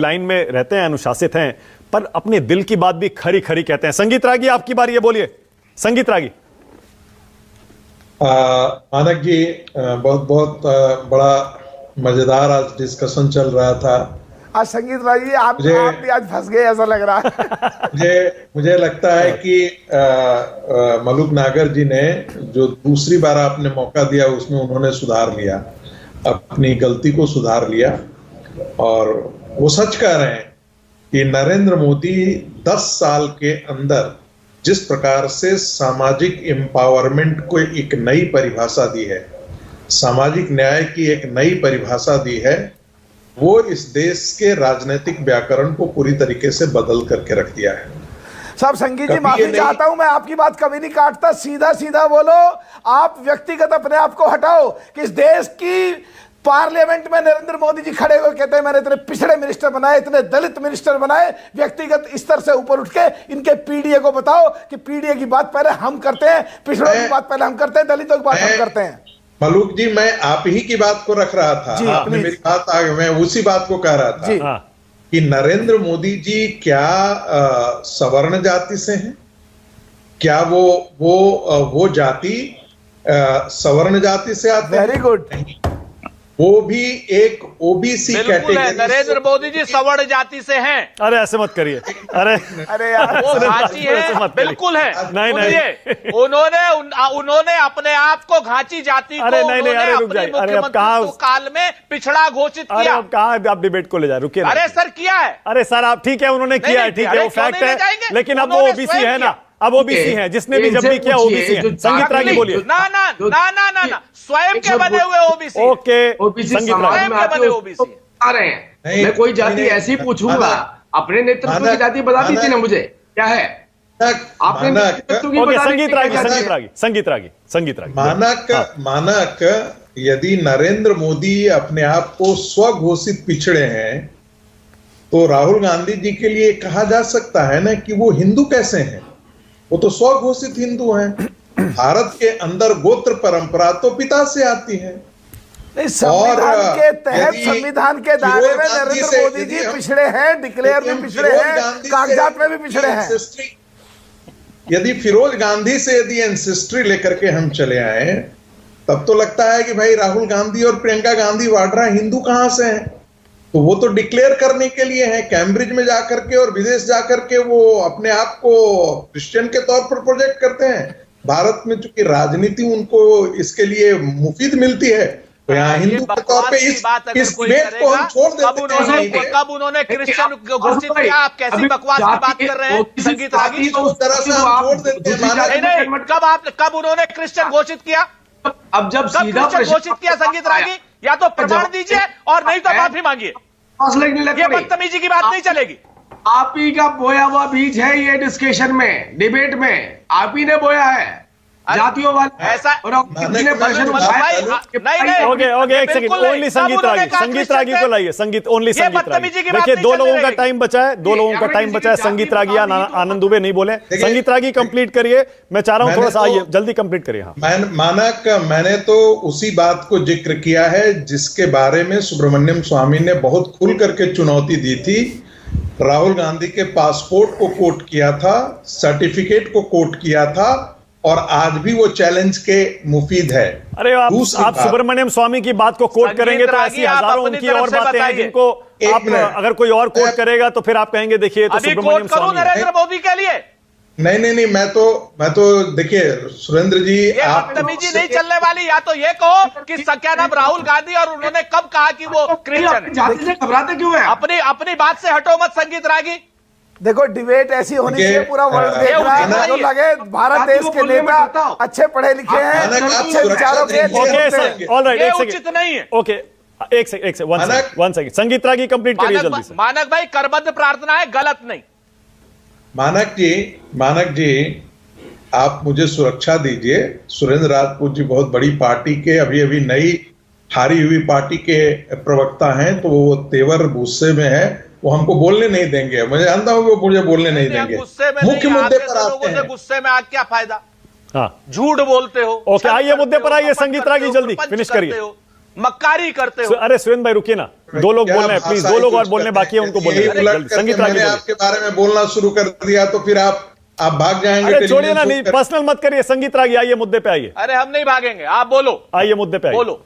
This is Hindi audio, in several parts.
लाइन में रहते हैं, अनुशासित हैं, पर अपने दिल की बात भी खरी खरी कहते हैं। संगीत रागी, आपकी बारी है, बोलिए संगीत रागी। मानक जी, बहुत बहुत बड़ा मजेदार आज डिस्कशन चल रहा था। आज संगीत रागी आप भी आज फंस गए ऐसा लग रहा है। मुझे लगता है कि मलूक नागर जी ने जो दूसरी बार आपने मौका दिया उसमें उन्होंने सुधार लिया, अपनी गलती को सुधार लिया, और वो सच कह रहे हैं कि नरेंद्र मोदी 10 साल के अंदर जिस प्रकार से सामाजिक एम्पावरमेंट को एक नई परिभाषा दी है, सामाजिक न्याय की एक नई परिभाषा दी है, वो इस देश के राजनीतिक व्याकरण को पूरी तरीके से बदल करके रख दिया है। साहब संगीत जी, माफी चाहता हूं, मैं आपकी बात कभी नहीं काटता, सीधा सीधा बोलो। आप व्यक्तिगत अपने आप को हटाओ कि इस देश की पार्लियामेंट में नरेंद्र मोदी जी खड़े होकर कहते हैं मैंने इतने पिछड़े मिनिस्टर बनाए, इतने दलित मिनिस्टर बनाए। व्यक्तिगत स्तर से ऊपर उठ के इनके पीडीए को बताओ कि पीडीए की बात पहले हम करते हैं, पिछड़ों की बात पहले हम करते हैं, दलितों की बात हम करते हैं। मलूक जी, मैं आप ही की बात को रख रहा था, आपने मेरी बात आ गई, मैं उसी बात को कह रहा था कि नरेंद्र मोदी जी क्या सवर्ण जाति से हैं? क्या वो जाति सवर्ण जाति से आते हैं? Very good. वो भी एक ओबीसी कैटेगरी। नरेंद्र मोदी जी सवर्ण जाति से हैं। अरे ऐसे मत करिए, अरे यार वो घाची है, बिल्कुल है। नहीं, उन्होंने अपने आप को घाची जाति को अपने मुख्यमंत्री काल में पिछड़ा घोषित किया। अब कहाँ आप डिबेट को ले जा, रुकिए। अरे सर किया है। अरे सर आप ठीक है, उन्होंने किया है, ठीक है, वो फैक्ट है, लेकिन अब वो ओबीसी है ना, अब ओबीसी है, जिसने भी जब भी किया ओबीसी है। संगीत रागी बोलिए। ना स्वयं के बने हुए ओबीसी। ओके, संगीत रागी के बने ओबीसी आ रहे हैं। मैं कोई जाति ऐसी पूछूंगा, अपने नेतृत्व की जाति बता दीजिए ना मुझे, क्या है आपने नेतृत्व की? संगीत रागी मानक, यदि नरेंद्र मोदी अपने आप को स्वघोषित पिछड़े हैं तो राहुल गांधी जी के लिए कहा जा सकता है ना कि वो हिंदू कैसे हैं? वो तो स्वघोषित हिंदू हैं। भारत के अंदर गोत्र परंपरा तो पिता से आती है। संविधान के तहत, संविधान के दायरे में नरेंद्र मोदी जी पिछड़े हैं, डिक्लेयर में पिछड़े हैं, कागजात में भी पिछड़े हैं। यदि फिरोज गांधी से यदि एंसेस्ट्री लेकर के हम चले आए, तब तो लगता है कि भाई राहुल गांधी और प्रियंका गांधी वाड्रा हिंदू कहां से हैं? तो वो तो डिक्लेयर करने के लिए है, कैम्ब्रिज में जाकर के और विदेश जाकर के वो अपने आप को क्रिश्चियन के तौर पर प्रोजेक्ट करते हैं। भारत में चूंकि राजनीति उनको इसके लिए मुफीद मिलती है, तो यहाँ हिंदू के तौर पे इस बेट को हम छोड़ देते हैं। कब उन्होंने क्रिश्चियन घोषित किया? आप कैसी बकवास की बात कर रहे हैं संगीत रागी? उस तरह से हम छोड़ देते हैं। कब उन्होंने क्रिश्चियन घोषित किया? अब जब सीधा घोषित किया संगीत रागी, या तो प्रमाण दीजिए और नहीं तो माफी मांगिए। ये बदतमीजी की बात नहीं चलेगी। आप ही का बोया हुआ बीज है ये डिस्कशन में, डिबेट में आप ही ने बोया है जातियों वाले ऐसा। ओके, एक सेकंड, ओनली संगीत रागी को लाइए, ओनली संगीत रागी। देखिए, 2 लोगों का टाइम बचा है, 2 लोगों का टाइम बचा है। संगीत रागी, आनंद दुबे नहीं बोले। संगीत रागी कंप्लीट करिए, मैं चाह रहा हूं थोड़ा सा आइए, जल्दी कंप्लीट करिए। मानक, मैंने तो उसी बात को जिक्र किया है जिसके बारे में सुब्रमण्यम स्वामी ने बहुत खुल करके चुनौती दी थी। राहुल गांधी के पासपोर्ट को कोट किया था, सर्टिफिकेट को कोट किया था, और आज भी वो चैलेंज के मुफीद है। अरे आप सुब्रमण्यम स्वामी की बात को कोट करेंगे तो ऐसी हजारों उनकी और बातें हैं जिनको आप अगर कोई और कोट करेगा तो फिर आप कहेंगे देखिए तो सुब्रमण्यम स्वामी नरेंद्र मोदी के लिए। नहीं, मैं तो देखिए सुरेंद्र जी, बदतमीजी नहीं चलने वाली। या तो ये कहो कि क्या नाम राहुल गांधी और उन्होंने कब कहा कि वो क्रिश्चियन है? घबराते क्यों है? अपनी बात से हटो मत संगीत रागी। देखो, डिबेट ऐसी होनी चाहिए, पूरा वर्ल्ड देख रहा है, जो लगे भारत देश के नेता अच्छे पढ़े लिखे हैं, अच्छे विचारों के। ऑलराइट, एक सेकंड, उचित नहीं है। ओके, एक सेकंड, वन सेकंड, संगीत रागी कंप्लीट करिए जल्दी से। मानक भाई, करबद्ध प्रार्थना है, गलत नहीं। मानक जी, आप मुझे सुरक्षा दीजिए। सुरेंद्र राजपूत जी बहुत बड़ी पार्टी के, अभी नई हारी हुई पार्टी के प्रवक्ता हैं, तो वो तेवर गुस्से में है, वो हमको बोलने नहीं देंगे। मुझे जानता हूं वो मुझे बोलने नहीं देंगे। मुख्य मुद्दे पर आते हैं। गुस्से में आज क्या फायदा? झूठ बोलते हो। ओके, आइए मुद्दे पर आइए संगीत रागी, जल्दी फिनिश करिए। मक्कारी करते हो। अरे सुरेंद्र भाई रुकिए ना, दो लोग बोल रहे हैं प्लीज, दो लोग और बोलने बाकी है, उनको बोलने। संगीत रागी आपके बारे में बोलना शुरू कर दिया तो फिर आप भाग जाएंगे। अरे छोड़िए ना, नहीं पर्सनल मत करिए। संगीत रागी आइए मुद्दे पे आइए। अरे हम नहीं भागेंगे, आप बोलो, आइए मुद्दे पे आइए। बोलो।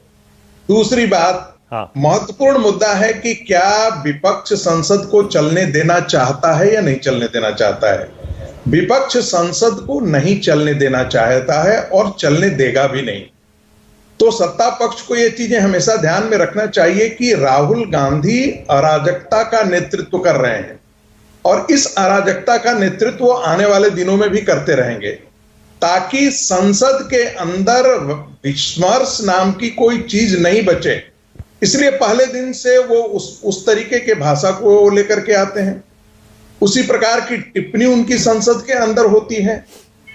दूसरी बात, हाँ, महत्वपूर्ण मुद्दा है कि क्या विपक्ष संसद को चलने देना चाहता है या नहीं चलने देना चाहता है। विपक्ष संसद को नहीं चलने देना चाहता है और चलने देगा भी नहीं। तो सत्ता पक्ष को ये चीजें हमेशा ध्यान में रखना चाहिए कि राहुल गांधी अराजकता का नेतृत्व कर रहे हैं और इस अराजकता का नेतृत्व आने वाले दिनों में भी करते रहेंगे, ताकि संसद के अंदर विमर्श नाम की कोई चीज नहीं बचे। इसलिए पहले दिन से वो उस तरीके के भाषा को लेकर के आते हैं, उसी प्रकार की टिप्पणी उनकी संसद के अंदर होती है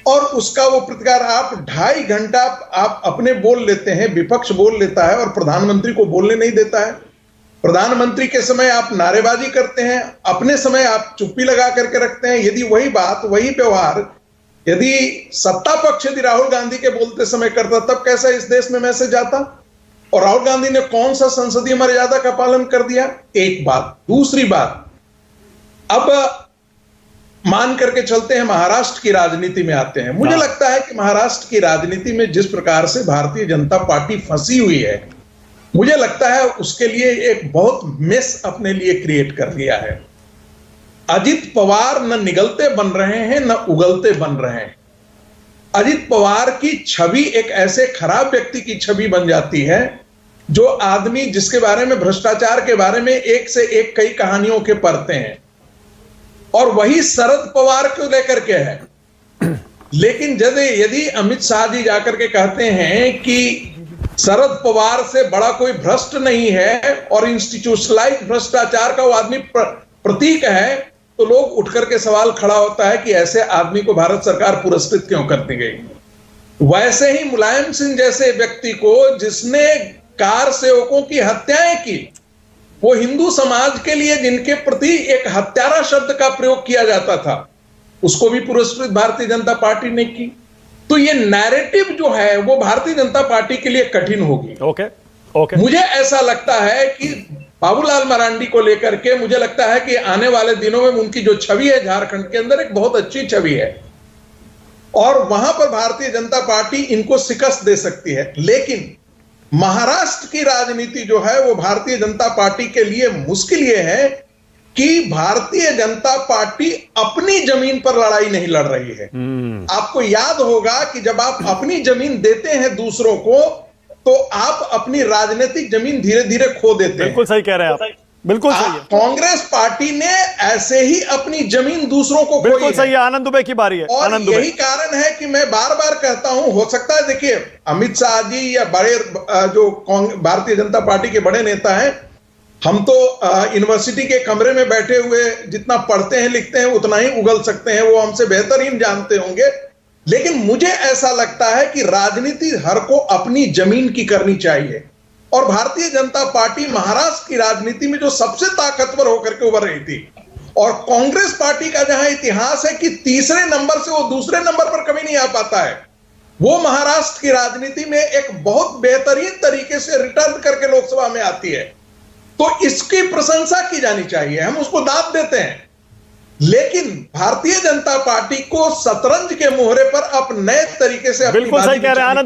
और उसका वो प्रतिकार आप 2.5 घंटा आप अपने बोल लेते हैं, विपक्ष बोल लेता है और प्रधानमंत्री को बोलने नहीं देता है। प्रधानमंत्री के समय आप नारेबाजी करते हैं, अपने समय आप चुप्पी लगा करके रखते हैं। यदि वही बात, वही व्यवहार यदि सत्ता पक्ष यदि राहुल गांधी के बोलते समय करता, तब कैसा इस देश में मैसेज जाता। और राहुल गांधी ने कौन सा संसदीय मर्यादा का पालन कर दिया, एक बात। दूसरी बात, अब मान करके चलते हैं महाराष्ट्र की राजनीति में आते हैं। मुझे लगता है कि महाराष्ट्र की राजनीति में जिस प्रकार से भारतीय जनता पार्टी फंसी हुई है, मुझे लगता है उसके लिए एक बहुत मेस अपने लिए क्रिएट कर लिया है। अजित पवार न निगलते बन रहे हैं न उगलते बन रहे हैं। अजित पवार की छवि एक ऐसे खराब व्यक्ति की छवि बन जाती है जो आदमी जिसके बारे में, भ्रष्टाचार के बारे में एक से एक कई कहानियों के पढ़ते हैं, और वही शरद पवार को लेकर के है। लेकिन यदि अमित शाह जी जाकर के कहते हैं कि शरद पवार से बड़ा कोई भ्रष्ट नहीं है और इंस्टीट्यूशनलाइज भ्रष्टाचार का वो आदमी प्रतीक है, तो लोग उठ करके सवाल खड़ा होता है कि ऐसे आदमी को भारत सरकार पुरस्कृत क्यों करती गई। वैसे ही मुलायम सिंह जैसे व्यक्ति को, जिसने कार सेवकों की हत्याएं की, वो हिंदू समाज के लिए जिनके प्रति एक हत्यारा शब्द का प्रयोग किया जाता था, उसको भी पुरस्कृत भारतीय जनता पार्टी ने की। तो ये नैरेटिव जो है वो भारतीय जनता पार्टी के लिए कठिन होगी। ओके। मुझे ऐसा लगता है कि बाबूलाल मरांडी को लेकर के मुझे लगता है कि आने वाले दिनों में उनकी जो छवि है झारखंड के अंदर, एक बहुत अच्छी छवि है और वहां पर भारतीय जनता पार्टी इनको शिकस्त दे सकती है। लेकिन महाराष्ट्र की राजनीति जो है वो भारतीय जनता पार्टी के लिए मुश्किल ये है कि भारतीय जनता पार्टी अपनी जमीन पर लड़ाई नहीं लड़ रही है। आपको याद होगा कि जब आप अपनी जमीन देते हैं दूसरों को, तो आप अपनी राजनीतिक जमीन धीरे धीरे खो देते हैं। बिल्कुल सही कह रहे हैं आप, बिल्कुल सही है। कांग्रेस पार्टी ने ऐसे ही अपनी जमीन दूसरों को, बिल्कुल सही है। आनंद दुबे की बारी है। और यही कारण है कि मैं बार बार कहता हूं, हो सकता है देखिए अमित शाह जी या बड़े जो भारतीय जनता पार्टी के बड़े नेता हैं, हम तो यूनिवर्सिटी के कमरे में बैठे हुए जितना पढ़ते हैं लिखते हैं उतना ही उगल सकते हैं, वो हमसे बेहतरीन जानते होंगे। लेकिन मुझे ऐसा लगता है कि राजनीति हर को अपनी जमीन की करनी चाहिए और भारतीय जनता पार्टी महाराष्ट्र की राजनीति में जो सबसे ताकतवर होकर के उभर रही थी, और कांग्रेस पार्टी का जहां इतिहास है कि तीसरे नंबर से वो दूसरे नंबर पर कभी नहीं आ पाता है, वो महाराष्ट्र की राजनीति में एक बहुत बेहतरीन तरीके से रिटर्न करके लोकसभा में आती है। तो इसकी प्रशंसा की जानी चाहिए, हम उसको दाद देते हैं। लेकिन भारतीय जनता पार्टी को शतरंज के मोहरे पर अब नए तरीके से, बिल्कुल सही कह रहे हैं आनंद।